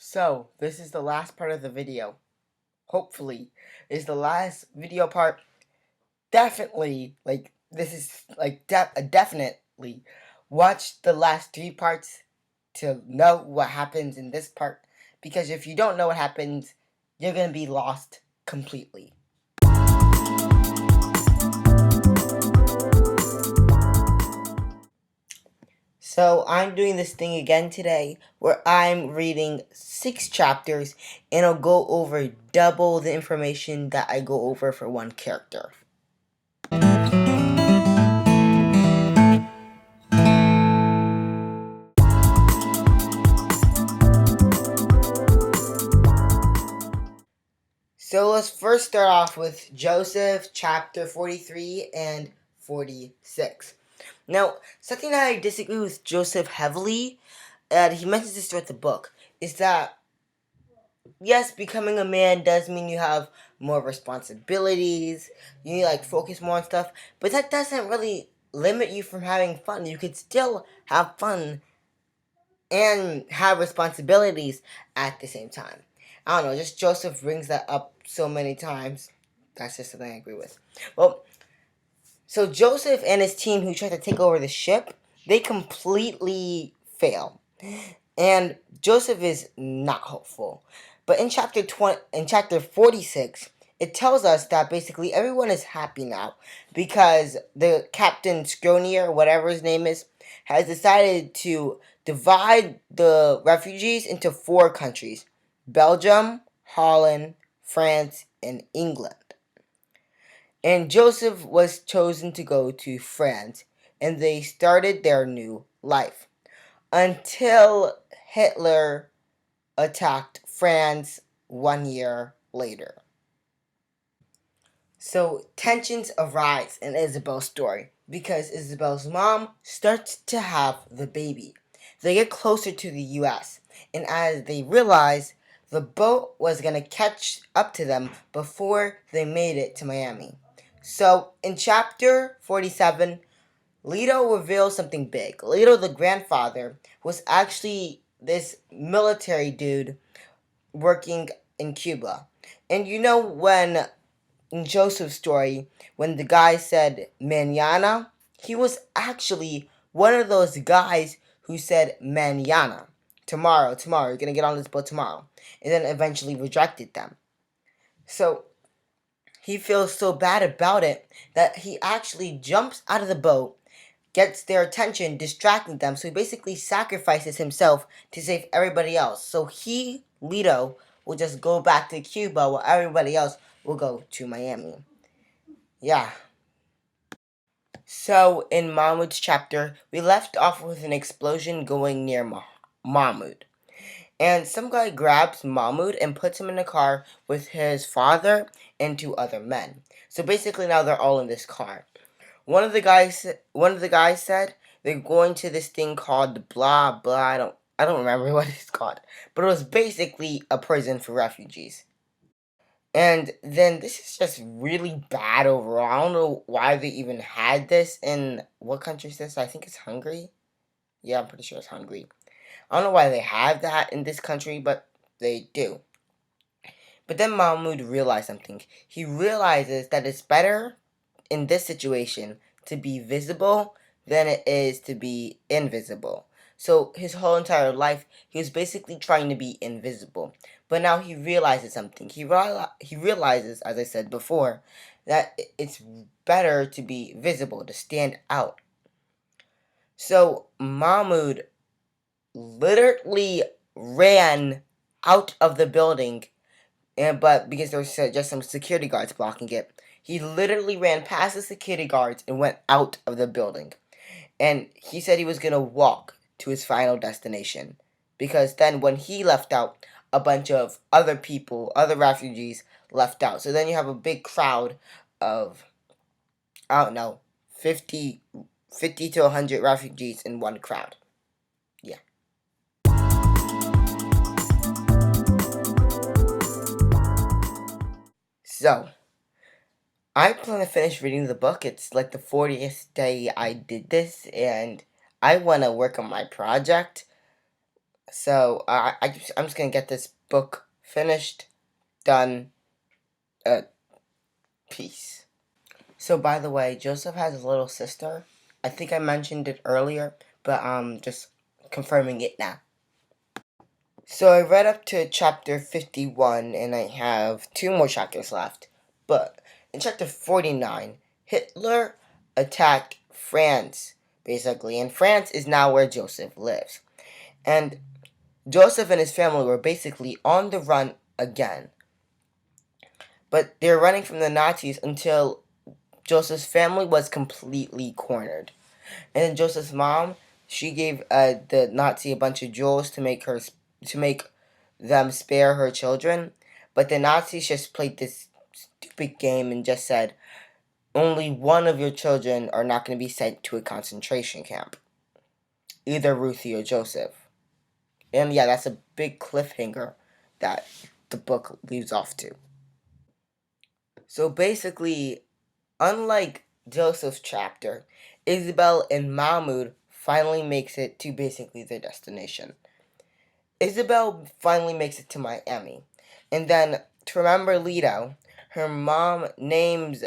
So, this is the last part of the video. Hopefully, is the last video part. Definitely, this is definitely watch the last 3 parts to know what happens in this part. Because if you don't know what happens, you're gonna be lost completely. So I'm doing this thing again today where I'm reading 6 chapters and I'll go over double the information that I go over for one character. So let's first start off with Joseph chapter 43 and 46. Now, something that I disagree with Joseph heavily, and he mentions this throughout the book, is that yes, becoming a man does mean you have more responsibilities, you need to focus more on stuff, but that doesn't really limit you from having fun. You could still have fun and have responsibilities at the same time. I don't know, just Joseph brings that up so many times. That's just something I agree with. Well, so Joseph and his team who tried to take over the ship, they completely fail. And Joseph is not hopeful. But in chapter 46, it tells us that basically everyone is happy now because the Captain Scronier, whatever his name is, has decided to divide the refugees into 4 countries: Belgium, Holland, France, and England. And Joseph was chosen to go to France, and they started their new life until Hitler attacked France 1 year later. So tensions arise in Isabel's story because Isabel's mom starts to have the baby. They get closer to the US, and as they realize the boat was going to catch up to them before they made it to Miami. So in chapter 47, Leto reveals something big. Leto, the grandfather, was actually this military dude working in Cuba. And you know when, in Joseph's story, when the guy said mañana, he was actually one of those guys who said mañana. Tomorrow, you're gonna get on this boat tomorrow. And then eventually rejected them. So he feels so bad about it that he actually jumps out of the boat, gets their attention, distracting them. So he basically sacrifices himself to save everybody else. So he, Leto, will just go back to Cuba while everybody else will go to Miami. Yeah. So in Mahmoud's chapter, we left off with an explosion going near Mahmoud. And some guy grabs Mahmoud and puts him in a car with his father and 2 other men. So basically now they're all in this car. One of the guys said they're going to this thing called blah blah. I don't remember what it's called, but it was basically a prison for refugees. And then this is just really bad overall. I don't know why they even had this in what country is this? I think it's Hungary. Yeah, I'm pretty sure it's Hungary. I don't know why they have that in this country, but they do. But then Mahmoud realized something. He realizes that it's better in this situation to be visible than it is to be invisible. So his whole entire life, he was basically trying to be invisible. But now he realizes something. He realizes, as I said before, that it's better to be visible, to stand out. So Mahmoud literally ran out of the building, but because there was just some security guards blocking it, he literally ran past the security guards and went out of the building. And he said he was going to walk to his final destination. Because then when he left out, a bunch of other people, other refugees, left out. So then you have a big crowd of, I don't know, 50 to 100 refugees in one crowd. Yeah. So, I plan to finish reading the book. It's like the 40th day I did this, and I want to work on my project. So I'm just gonna get this book finished, done, uh, peace. So by the way, Joseph has a little sister. I think I mentioned it earlier, but just confirming it now. So I read up to chapter 51 and I have two more chapters left. But in chapter 49, Hitler attacked France, basically, and France is now where Joseph lives. And Joseph and his family were basically on the run again. But they're running from the Nazis until Joseph's family was completely cornered. And then Joseph's mom, she gave the Nazi a bunch of jewels to make them spare her children. But the Nazis just played this stupid game and just said only one of your children are not going to be sent to a concentration camp, either Ruthie or Joseph. And yeah, that's a big cliffhanger that the book leaves off to. So basically, unlike Joseph's chapter, Isabel and Mahmoud finally makes it to basically their destination. Isabel finally makes it to Miami. And then, to remember Lito, her mom names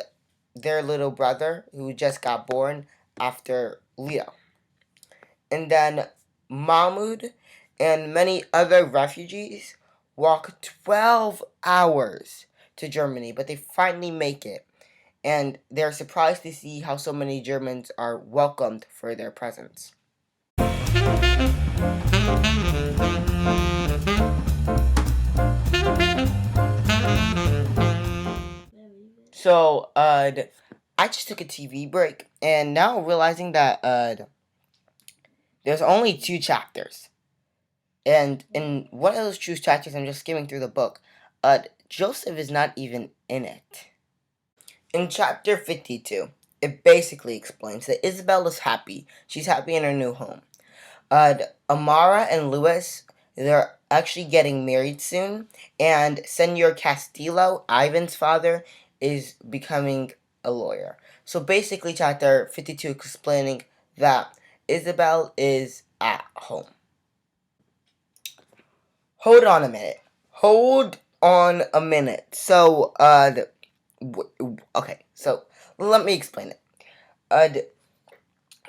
their little brother, who just got born, after Lito. And then Mahmoud and many other refugees walk 12 hours to Germany, but they finally make it. And they're surprised to see how so many Germans are welcomed for their presence. So, I just took a TV break, and now realizing that there's only two chapters, and in one of those two chapters, I'm just skimming through the book. Joseph is not even in it. In chapter 52, it basically explains that Isabel is happy. She's happy in her new home. Amara and Louis, they're actually getting married soon, and Senor Castillo, Ivan's father, is becoming a lawyer. So basically, chapter 52 is explaining that Isabel is at home. Hold on a minute. Hold on a minute. So, okay, so let me explain it.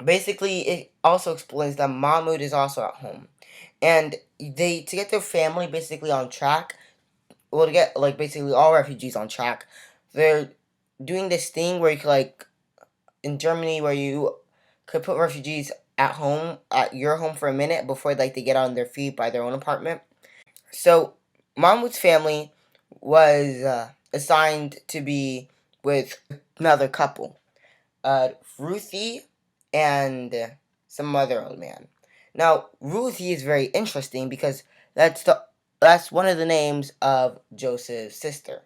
Basically, it also explains that Mahmoud is also at home. And they, to get their family basically on track, well, to get, like, basically all refugees on track, they're doing this thing where you could, like, in Germany, where you could put refugees at home, at your home for a minute before, like, they get on their feet by their own apartment. So, Mahmoud's family was assigned to be with another couple, Ruthie and some other old man. Now, Ruthie is very interesting because that's one of the names of Joseph's sister.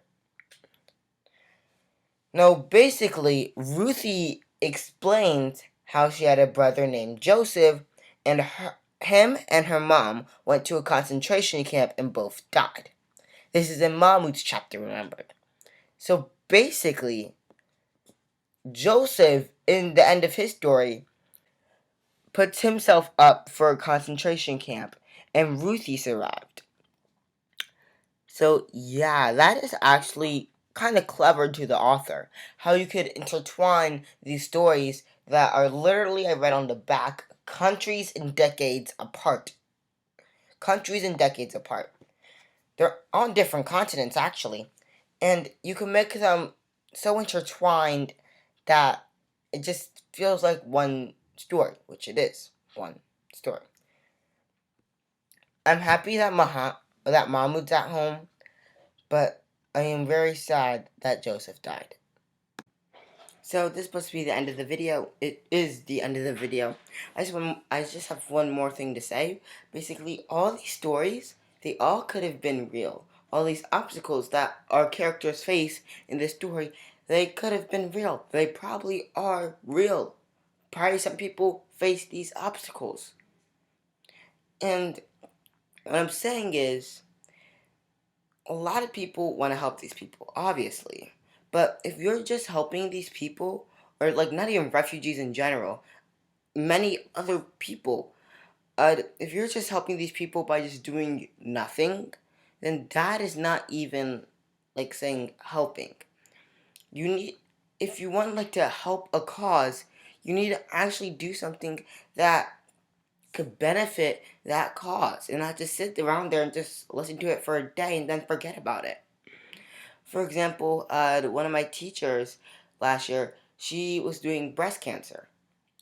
Now, basically, Ruthie explains how she had a brother named Joseph, and him and her mom went to a concentration camp and both died. This is in Mahmoud's chapter, remember. So basically, Joseph, in the end of his story, puts himself up for a concentration camp, and Ruthie survived. So yeah, that is actually kind of clever to the author. How you could intertwine these stories that are literally, I read on the back, countries and decades apart. Countries and decades apart. They're on different continents, actually. And you can make them so intertwined that it just feels like one story, which it is one story. I'm happy that Mahmoud's at home, but I am very sad that Joseph died. So this is supposed to be the end of the video. It is the end of the video. I just have one more thing to say. Basically, all these stories, they all could have been real. All these obstacles that our characters face in this story, they could have been real. They probably are real. Probably some people face these obstacles. And what I'm saying is, a lot of people want to help these people, obviously. But if you're just helping these people, or like not even refugees in general, many other people, If you're just helping these people by just doing nothing, then that is not even like saying helping. You need, if you want like to help a cause, you need to actually do something that could benefit that cause, and not just sit around there and just listen to it for a day and then forget about it. For example, one of my teachers last year, she was doing breast cancer,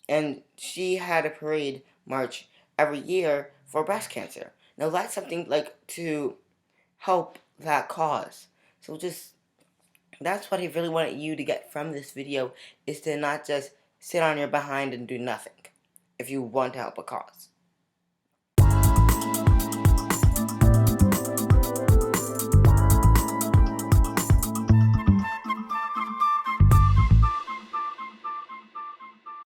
and she had a parade march every year for breast cancer. Now that's something like to help that cause. So just, that's what I really wanted you to get from this video, is to not just sit on your behind and do nothing if you want to help a cause.